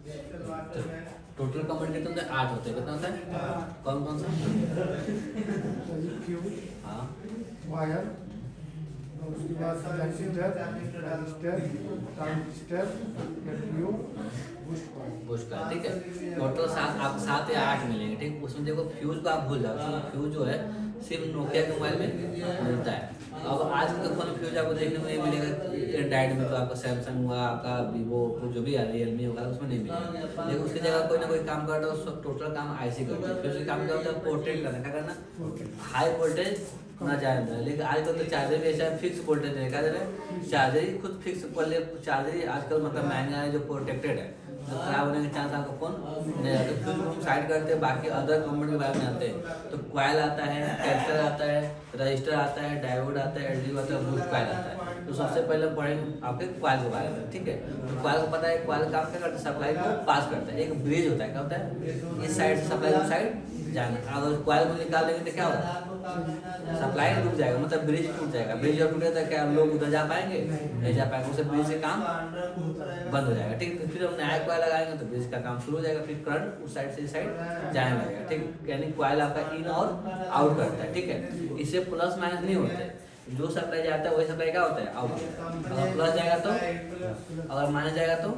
Total component कितने होते हैं? 8 होते हैं। कितना होता है? कौन कौन सा? फ्यूज, हाँ, वायर, और उसके बाद capacitor, register, transistor, FPO, boost का, ठीक है। टोटल 7 या 8 मिलेंगे, ठीक। उसमें देखो फ्यूज को आप भूल जाओ, फ्यूज जो है सिर्फ नोकिया के मोबाइल में मिलता है। अब आज के फोन में फ्यूज आपको देखने को नहीं मिलेगा। एंड्राइड में तो आपका सैमसंग हुआ, आपका वीवो जो भी है, रियलमी होगा, उसमें नहीं मिलेगा। लेकिन उसकी जगह कोई ना कोई काम करता है, उसका टोटल काम आईसी करता है। फ्यूज का काम क्या होता है? पोर्ट्रेट करना। क्या करना? हाई वोल्टेज ना जाए अंदर। लेकिन आजकल तो चार्जर भी ऐसा फिक्स वोल्टेज है। क्या दे रहे हैं? चार्जर ही खुद फिक्स पहले चार्जर ही आजकल मतलब महंगा है, जो प्रोटेक्टेड है, तो खराब होने के चांस आपका फोन नहीं आता। फिर हम साइड करते हैं, बाकी अदर कंपोनेंट के बारे में आते हैं। तो कॉइल आता है, कैपेसिटर आता है, रजिस्टर आता है, डायोड आता है, एलईडी आता है, बूस्ट कॉइल आता है। तो सबसे पहले पढ़ेंगे आपके कॉइल के बारे में, ठीक है। तो कॉइल को पता है, कॉइल काम क्या करता है? सप्लाई को पास करता है। एक ब्रिज होता है। क्या होता है? इस साइड से सप्लाई उस साइड जाना। अगर कॉइल को निकाल देंगे तो क्या होगा? सप्लाई टूट जाएगा, मतलब ब्रिज टूट जाएगा। ब्रिज जब टूटेगा तो क्या लोग उधर जा पाएंगे? नहीं जा पाएंगे। उससे ब्रिज से काम बंद हो जाएगा, ठीक। तो फिर हम नया कॉइल लगाएंगे तो ब्रिज का काम शुरू हो जाएगा। फिर करंट उस साइड से इस साइड जाने लगेगा, ठीक। यानी कॉइल आपका इन और आउट करता है, ठीक है। इससे प्लस माइनस नहीं होते। जो सप्लाई जाता है वही सप्लाई क्या होता है? आउट। अगर प्लस जाएगा तो, अगर माइनस जाएगा तो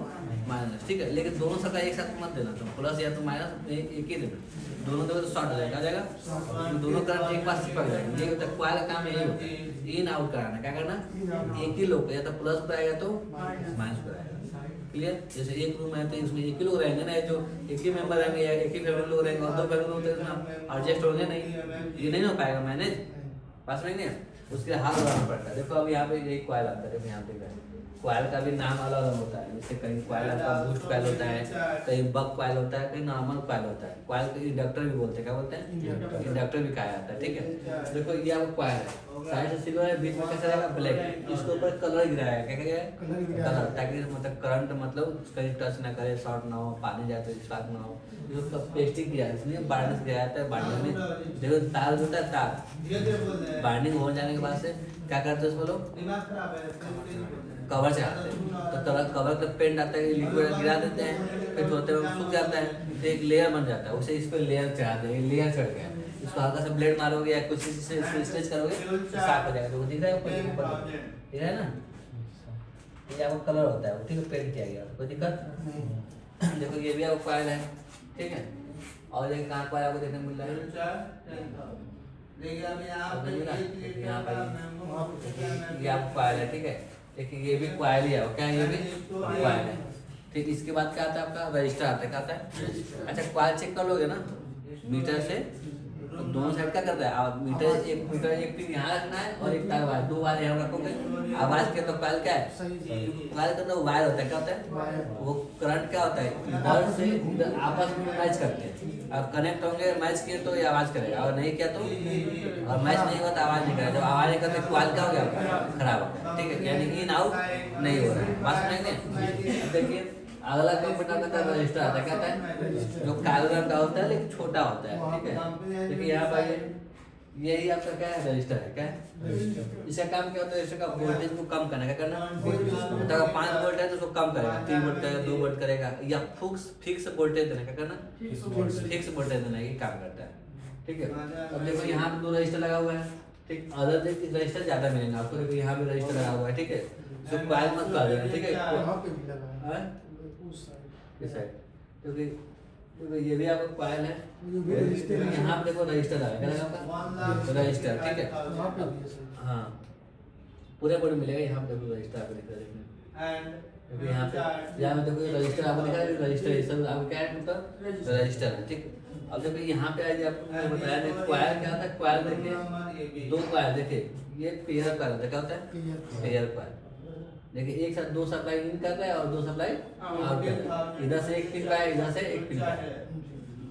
माइनस, ठीक है। लेकिन दोनों सप्लाई एक साथ मत देना, तो प्लस या तो माइनस एक ही देना। दोनों देवे तो शॉर्ट हो जाएगा, तो दोनों करंट एक पास चिपक जाएंगे। ये होता है कॉइल का काम, यही होता है इन आउट कराना। क्या करना? एक ही लोग या तो प्लस पर आएगा तो माइनस पर आएगा। क्लियर? जैसे एक रूम है तो इसमें एक ही लोग रहेंगे ना, जो एक ही मेंबर रहेंगे या एक ही फैमिली लोग रहेंगे, और 2 फैमिली लोग तो एडजस्ट होंगे नहीं, ये नहीं हो पाएगा मैनेज। पास में नहीं है, उसके लिए हाथ लगाना पड़ता है। देखो अब यहाँ पे एक कॉइल आता है, देखो यहाँ पे कॉइल का भी नाम अलग अलग होता है। जैसे कहीं कॉइल आपका बूस्ट कॉइल होता है, कहीं बक कॉइल होता है, कहीं नॉर्मल कॉइल होता है। कॉइल को इंडक्टर भी बोलते हैं। क्या बोलते हैं? इंडक्टर भी कहा जाता है, ठीक है। देखो ये आपका कॉइल है, साइड से सिल्वर है, बीच में कैसा रहेगा? ब्लैक। इसके ऊपर कलर गिराया है। क्या क्या है? कलर, ताकि मतलब करंट मतलब कहीं टच ना करे, शॉर्ट ना हो, पानी जाए तो स्पार्क ना हो। जो पेस्टिंग किया है इसलिए बाइंडिंग किया जाता है। बाइंडिंग में देखो तार होता है, तार बाइंडिंग हो जाने के बाद से क्या करते हैं उसमें लोग? कवर चढ़ाते हैं। तो कवर का पेंट आता है, लिक्विड गिरा देते हैं, फिर धोते हुए सूख जाता है, तो एक लेयर बन जाता है। उसे इस पर लेयर चढ़ाते हैं। लेयर चढ़ गया, इसको हल्का सा ब्लेड मारोगे या कुछ से स्ट्रेच करोगे तो साफ हो जाएगा। तो दिख रहा है ऊपर, ठीक है ना? ये आपका कलर होता है, ठीक है, पेंट किया गया, कोई दिक्कत? देखो ये भी आपका कॉइल है, ठीक है। और एक कहाँ कॉइल आपको देखने को मिल रहा है? यहाँ पर ये आपका कॉइल है, ठीक है। देखिए ये भी कॉइल ही है, क्या है? ये भी कॉइल है, ठीक। इसके बाद क्या आता है? आपका रजिस्टर आता है। क्या आता है? अच्छा, कॉइल चेक कर लोगे ना मीटर से, तो दोनों साइड क्या करता है? मीटर एक पिन यहाँ रखना है और एक तार, 2 वायर यहाँ रखोगे। आवाज के तो कॉइल क्या है? कॉइल का तो वायर होता है। क्या होता है? वो करंट क्या होता है? इधर से इधर आपस में मैच करते हैं। अब कनेक्ट होंगे, मैच किए तो ये आवाज करेगा, और नहीं किया तो, और मैच नहीं हुआ तो आवाज नहीं करेगा। जब आवाज नहीं करते कॉइल क्या हो गया? खराब हो गया, ठीक है। यानी इन आउट नहीं हो रहा है। बात समझेंगे? देखिए अगला कंप्यूटर का रजिस्टर आता है। क्या आता है? जो काले रंग का होता है लेकिन छोटा होता है, ठीक है। देखिए यहाँ पर यही आपका क्या है? रजिस्टर है। क्या है? इसका काम क्या होता है? इसका वोल्टेज को कम करना। क्या करना? मतलब 5 वोल्ट है तो उसको कम करेगा, 3 वोल्ट करेगा, 2 वोल्ट करेगा, या फिक्स वोल्टेज देना। क्या करना? फिक्स वोल्टेज देना, ये काम करता है, ठीक है। अब देखो यहाँ पे 2 रजिस्टर लगा हुआ है, ठीक। अदर देखिए रजिस्टर ज्यादा मिलेंगे आपको। देखो यहाँ पे रजिस्टर लगा हुआ है, ठीक है। जो कॉइल मत कर देना, ठीक है। इस साइड क्योंकि ये भी आपका कॉइल है, यहाँ पे देखो रजिस्टर आ गया, रजिस्टर, ठीक है। हाँ, पूरे बोर्ड मिलेगा। यहाँ पे देखो रजिस्टर आपको दिख रहा है, क्योंकि यहाँ पे देखो रजिस्टर आपको दिखा है। रजिस्टर ये सब आपको क्या है? मतलब रजिस्टर है, ठीक। अब देखो यहाँ पे आज आपको मैंने बताया था कॉइल क्या था। कॉइल देखिए 2 कॉइल, देखिए ये पेयर कॉइल होता है। क्या होता है? Pair coil. देखिए एक साथ 2 सप्लाई इन कर रहा है और 2 सप्लाई आउट कर रहा है। इधर से एक पिन पाया, इधर से एक पिन पाया,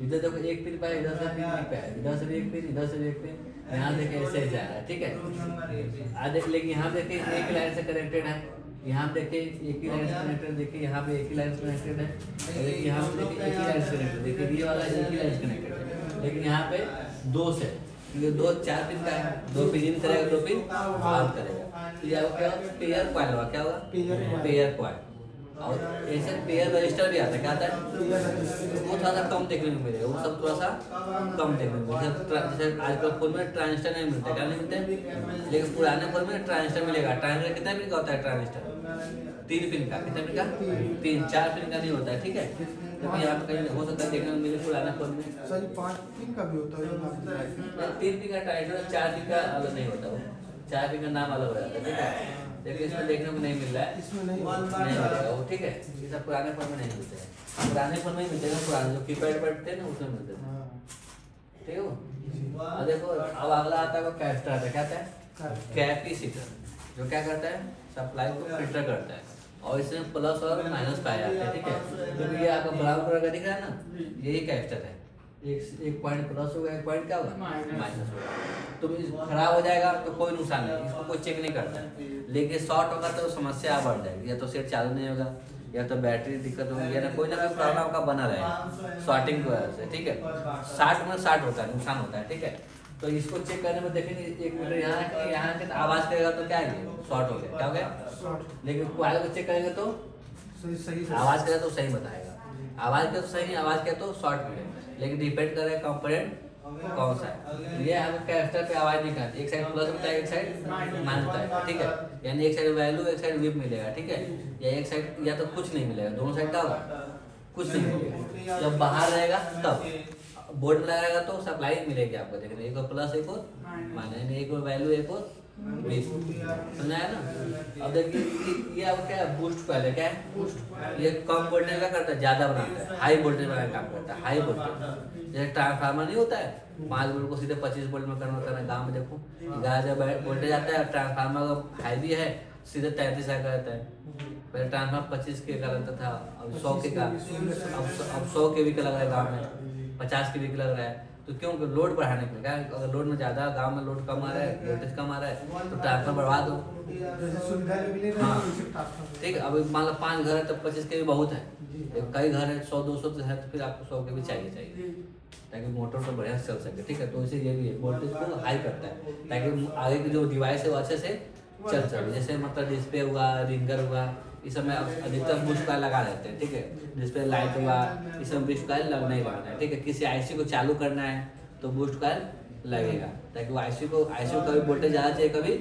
इधर देखो एक पिन पाया, इधर से पिन पाया, इधर से भी एक पिन, इधर से भी एक पिन। यहाँ देखिए ऐसे जा रहा है, ठीक है। आज देख, लेकिन यहाँ देखिए एक लाइन से कनेक्टेड है। यहाँ देखिए एक ही लाइन से कनेक्टेड, देखिए यहाँ पे एक ही लाइन से कनेक्टेड है, देखिए यहाँ पे देखिए एक ही लाइन से कनेक्टेड, देखिए ये वाला एक ही लाइन से कनेक्टेड है। लेकिन यहाँ पे 2 से, क्योंकि 4 पिन का है, 2 पिन इन करेगा, 2 पिन आउट करेगा। तो ये क्या पेयर कॉइल होगा? क्या होगा? पेयर कॉइल, और ऐसे पेयर रजिस्टर भी आता है, क्या आता है वो थोड़ा सा कम देखने को मिलेगा, वो सब थोड़ा सा कम देखने को मिलेगा। जैसे आजकल फोन में ट्रांजिस्टर नहीं मिलता है, क्या नहीं मिलता है, लेकिन पुराने फोन में ट्रांजिस्टर मिलेगा। ट्रांजिस्टर कितना पिन का होता है ट्रांजिस्टर? 3 पिन का। कितना पिन का? 3, 4 पिन का नहीं होता है, ठीक है। तो यहाँ पे कहीं हो सकता है देखने को मिले पुराने फोन में। सर 5 पिन का भी होता है? 3 पिन का ट्रांजिस्टर, 4 पिन का अलग नहीं होता, वो 4 पिन का नाम अलग हो जाता है, ठीक है। लेकिन इसमें देखने को नहीं मिल रहा है, इसमें नहीं मिलेगा वो, ठीक है। ये सब पुराने फोन में नहीं मिलते हैं, पुराने फोन में ही मिलते हैं, पुराने जो कीपैड पड़ते हैं ना उसमें मिलते हैं, ठीक है। और देखो अब अगला आता है कैपेसिटर आता है, क्या आता है? कैपेसिटर, जो क्या करता है? सप्लाई को फिल्टर करता है, और इसमें प्लस और माइनस पाए जाते हैं, ठीक है। तो ये आपका ब्राउन कलर का दिख रहा है ना, यही कैपेसिटर है। एक पॉइंट प्लस होगा, एक पॉइंट क्या होगा? माइनस होगा। तो खराब हो जाएगा तो कोई नुकसान नहीं, इसको कोई चेक नहीं करता है। लेकिन शॉर्ट होगा तो समस्या बढ़ जाएगी, या तो सेट चालू नहीं होगा, या तो बैटरी दिक्कत होगी, या ना कोई प्रॉब्लम आपका बना रहेगा शॉर्टिंग की वजह से, ठीक है। 60 में 60 होता है, नुकसान होता है, ठीक है। तो इसको चेक करने में देखेंगे 1 मीटर यहाँ के आवाज करेगा तो क्या है? शॉर्ट हो गया, क्या हो गया? लेकिन कॉइल को चेक करेंगे तो सही आवाज करेगा तो सही बताएगा, आवाज के तो सही, आवाज के तो शॉर्ट मिलेगा। लेकिन डिपेंड कर रहा है कंपोनेंट कौन सा है। ये आपको कैपेसिटर पे आवाज नहीं करती, एक साइड प्लस होता है, एक साइड माइनस होता है, ठीक है। यानी एक साइड वैल्यू, एक साइड विप मिलेगा, ठीक है। या एक साइड या तो कुछ नहीं मिलेगा, दोनों साइड का होगा कुछ नहीं मिलेगा। जब बाहर रहेगा तब बोर्ड में लगाएगा तो सप्लाई मिलेगी आपको, देखने एक और प्लस, एक और माइनस, एक और वैल्यू, एक और विप, समझा है ना। अब देखिए ये आपका क्या है? बूस्ट कॉइल है, क्या है? बूस्ट। ये कम वोल्टेज का करता है, ज्यादा बनाता है, हाई वोल्टेज वाला काम करता है, हाई वोल्टेज। जैसे ट्रांसफार्मर नहीं होता है, 5 वोल्ट को सीधे 25 वोल्ट में कन्वर्ट करना है। गाँव में देखो 11 वोल्टेज आता है, ट्रांसफार्मर हाई भी है, सीधे 33 का रहता है। पहले ट्रांसफार्मर 25 के का लगता था, अब 100 के का, अब 100 के भी का लग रहा है गाँव में, 50 के भी लग रहा है। तो क्यों? लोड बढ़ाने के लिए, अगर लोड में ज्यादा, गांव में लोड कम आ रहा है, वोल्टेज कम आ रहा है, तो ट्रांसफर बढ़वा दो। हाँ ठीक है। अब मान लो 5 घर है तो 25 के भी बहुत है, कई घर है 100-200 है तो फिर आपको 100 के भी चाहिए, ताकि मोटर तो बढ़िया से चल सके, ठीक है। तो इसे ये भी है, वोल्टेज को हाई करता है ताकि आगे की जो डिवाइस है वो अच्छे से चल सके। जैसे मतलब डिस्प्ले हुआ, रिंगर हुआ, इस समय अधिकतर बूस्ट कॉइल लगा देते हैं, ठीक है। डिस्प्ले लाइट हुआ, इस समय बूस्ट कॉइल नहीं लगाना है, ठीक है। किसी आईसी को चालू करना है तो बूस्ट कॉइल लगेगा, ताकि वो आईसी को कभी वोल्टेज ज़्यादा चाहिए, कभी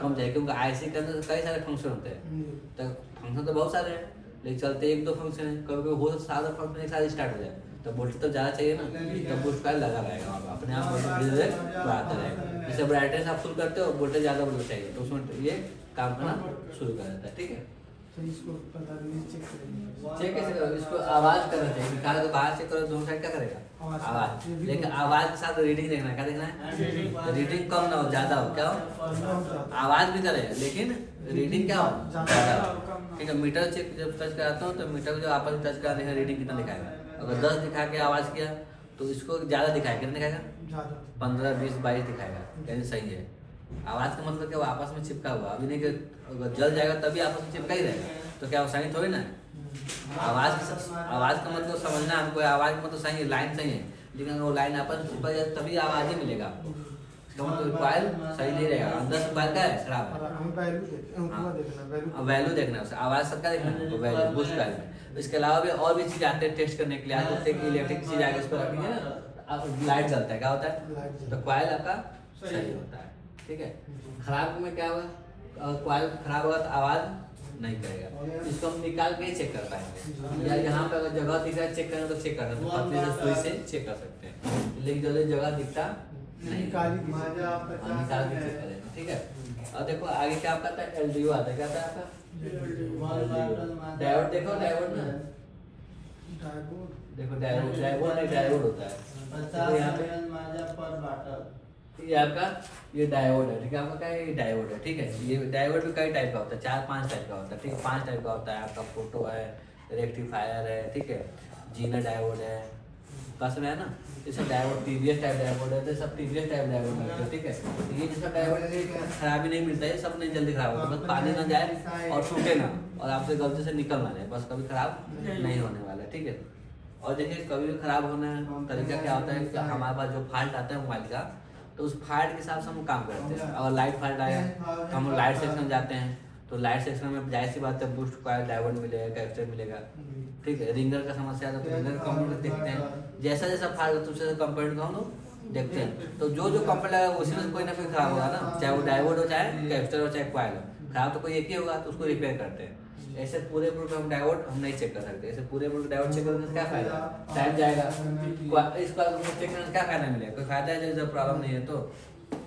कम चाहिए, क्योंकि आईसी के अंदर कई सारे फंक्शन होते हैं। तो फंक्शन तो बहुत सारे हैं, लेकिन चलते 1-2 फंक्शन है, कभी हो सारा फंक्शन एक साथ स्टार्ट हो जाए तो वोल्टेज तो ज़्यादा चाहिए ना, तो बूस्ट कॉइल लगा रहेगा, अपने आप धीरे-धीरे बढ़ाता रहेगा। जैसे ब्राइटनेस आप फुल करते हो, वोल्टेज ज़्यादा वोल्टेज चाहिए तो उसमें ये काम करना शुरू कर देता है, ठीक है। तो इसको पता नहीं, चेक कैसे करोगे? इसको आवाज करना चाहिए, निकाल के बाहर से करो, दोनों साइड क्या करेगा? आवाज। लेकिन आवाज के साथ रीडिंग देखना है, क्या देखना है? रीडिंग कम ना हो, ज्यादा हो, क्या हो? आवाज भी करे लेकिन रीडिंग क्या हो? ज्यादा हो, ठीक है। मीटर चेक जब टच कराता हूँ तो मीटर को जो आपस में टच करा देगा, रीडिंग कितना दिखाएगा। अगर 10 दिखा के आवाज किया तो इसको ज्यादा दिखाएगा, कितना दिखाएगा? 15, 20, 22 दिखाएगा, यानी सही है। आवाज का मतलब क्या? वो आपस में चिपका हुआ, अभी नहीं कि अगर जल जाएगा तभी आपस में चिपका ही रहेगा, तो क्या वो सही थोड़ी ना है? आवाज का मतलब समझना हमको, आवाज का मतलब सही है, लाइन सही है, लेकिन अगर वो लाइन आपस में चिपक जाए तभी आवाज ही मिलेगा आपको। इसका मतलब कॉइल सही नहीं रहेगा, अंदर से कॉइल का है खराब है। वैल्यू देखना है, आवाज सबका देखना है, वैल्यू बूस्ट कॉइल में। इसके अलावा भी और भी चीज आते हैं टेस्ट करने के लिए, आपको इलेक्ट्रिक चीज आगे इस पर रखेंगे ना, लाइट जलता है, क्या होता है? तो कॉइल आपका सही होता है, ठीक है। खराब में क्या होगा? कॉइल खराब होगा तो आवाज नहीं करेगा। इसको हम निकाल के चेक कर पाएंगे, या यहाँ पे अगर जगह दिख रहा है चेक करना तो चेक कर सकते हैं, पतली से सुई से चेक कर सकते हैं, लेकिन जल्दी जगह दिखता नहीं, निकाल के चेक करेंगे, ठीक है। और देखो आगे क्या आपका आता है? एलडीओ आता है, क्या आता है आपका? डायोड। देखो डायोड ना, देखो डायोड होता है, तो यहाँ पे ये आपका ये डायोड है, ठीक है। आपका क्या है? ये डायोड है, ठीक है। ये डायोड भी कई टाइप का होता है, 4-5 टाइप का होता है, ठीक है। 5 टाइप का होता है आपका, फोटो है, रेक्टिफायर है, ठीक है, जीना डायोड है, बस में है ना। ये सब डायोड टीवीएस टाइप डायोड है, तो सब टीवीएस टाइप डायोड मिलते हैं, ठीक है। तो ये जो सब डायोड है खराब ही नहीं मिलता है, सब नहीं जल्दी खराब होता है, बस पानी ना जाए और टूटे ना, और आपसे गलती से निकल ना जाए, बस कभी खराब नहीं होने वाला है, ठीक है। और देखिए कभी भी खराब होने तरीका क्या होता है कि हमारे पास जो फॉल्ट आता है मोबाइल का, तो उस फॉल्ट के हिसाब से हम काम करते हैं। अगर लाइट फॉल्ट आया तो हम लाइट सेक्शन जाते हैं, तो लाइट सेक्शन में जाहिर सी बात है बूस्ट कॉइल, डायोड मिलेगा, कैपेसिटर मिलेगा। ठीक है, रिंगर का समस्या है तो रिंगर कंपोनेंट देखते हैं, जैसा जैसा फाल्ट होता है कंपोनेंट का हम लोग देखते हैं। तो जो जो कंपोनेंट लगा उसी में कोई ना कोई खराब होगा ना, चाहे वो डायोड हो, चाहे कैपेसिटर हो, चाहे कॉइल हो, खराब तो कोई एक ही होगा, तो उसको रिपेयर करते हैं। ऐसे पूरे बोर्ड हम डायोड हम नहीं चेक कर सकते, ऐसे पूरे बोर्ड डायोड चेक करने से क्या फायदा, टाइम जाएगा। इसका चेक करने से क्या फायदा मिलेगा, कोई फायदा है जब प्रॉब्लम नहीं है तो,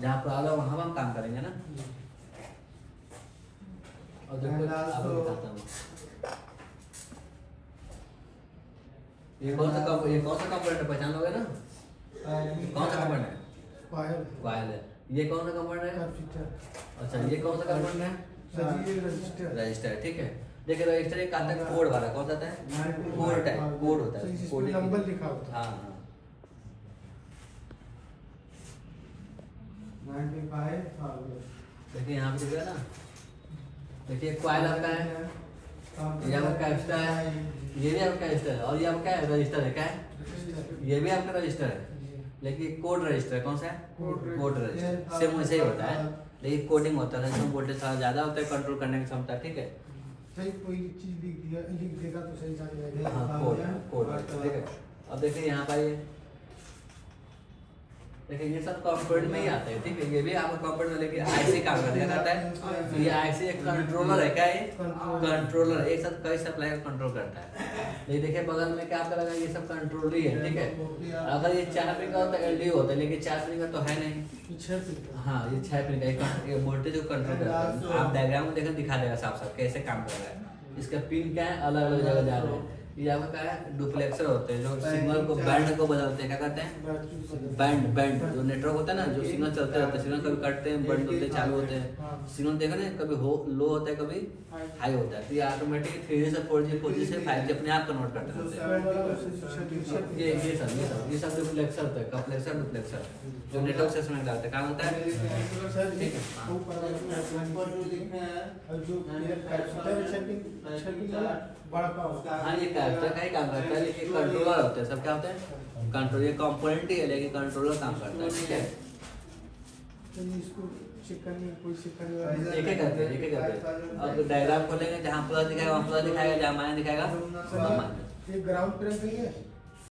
जहाँ प्रॉब्लम वहाँ हम काम करेंगे ना। और देखो आपको दिखाता हूँ, ये कौन सा कंपोनेंट है, पहचान लोगे ना, कौन सा कंपोनेंट है, कॉइल है। ये कौन सा कंपोनेंट है, अच्छा ये कौन सा कंपोनेंट है, रजिस्टर। ठीक है, देखिए रजिस्टर एक आता है कोड वाला, कौन सा आता है, कोड टाइप, कोड होता है, कोड नंबर लिखा होता है। हाँ 95 देखिए यहाँ पे दिख रहा है ना, देखिए कॉइल आपका है, ये आपका कैपेसिटर है, ये भी आपका कैपेसिटर है, और ये आपका क्या है, रजिस्टर है, क्या है, ये भी आपका रजिस्टर है, लेकिन कोड रजिस्टर कौन सा है, कोड रजिस्टर सेम वैसे ही होता है, लेकिन कोडिंग होता है, इसमें वोल्टेज थोड़ा ज़्यादा होता है, कंट्रोल करने की क्षमता। ठीक है, सही कोई चीज लिख देगा तो सही जान जाएगा। हाँ कोड ठीक है। अब देखिए यहाँ पर ये देखिए ये सब कंपोनेंट में ही आता है। ठीक है, ये भी आपका कंपोनेंट में, लेकिन आईसी काम करने का आता है। ये आईसी एक कंट्रोलर है, क्या है, कंट्रोलर एक साथ कई सप्लायर कंट्रोल करता है। ये देखिए बगल में क्या आपका लगा, ये सब कंट्रोल ही है। ठीक है, अगर ये 4 पिन का होता है एलडीओ होता है, लेकिन 4 पिन का तो है नहीं। हाँ ये 6 पिन का ये वोल्टेज को कंट्रोल करता है। आप डायग्राम में देखें, दिखा देगा साफ साफ कैसे काम कर रहा है। इसका पिन क्या है, अलग अलग जगह जा रहे हैं। ये आपका क्या है, डुप्लेक्सर होते हैं, जो सिग्नल को बैंड को बदलते हैं। क्या करते हैं, बैंड जो नेटवर्क होता है ना, जो सिग्नल चलते रहते हैं, सिग्नल कभी कटते हैं, बंद होते हैं, चालू होते हैं। सिग्नल देखो ना, कभी लो होता है, कभी हाई होता है। तो ये ऑटोमेटिक 3G से 4G 4G से 5G अपने आप कन्वर्ट करते रहते हैं। ये सब डुप्लेक्सर होता है, कम्प्लेक्सर डुप्लेक्सर जो नेटवर्क सिस्टम में डालते हैं, काम होता है। ठीक है, हाँ ये कैरेक्टर का ही काम करता है, लेकिन कंट्रोलर होते हैं सब। क्या होते हैं, कंट्रोल, ये कंपोनेंट ही है, लेकिन कंट्रोलर काम करता है। ठीक है, इसको चेक करने कोई चेक करने एक एक करके अब डायग्राम खोलेंगे, जहाँ पूरा दिखाएगा वहाँ पूरा दिखाएगा, जहाँ माइनस दिखाएगा वहाँ माइनस। ये ग्राउंड पे रखेंगे।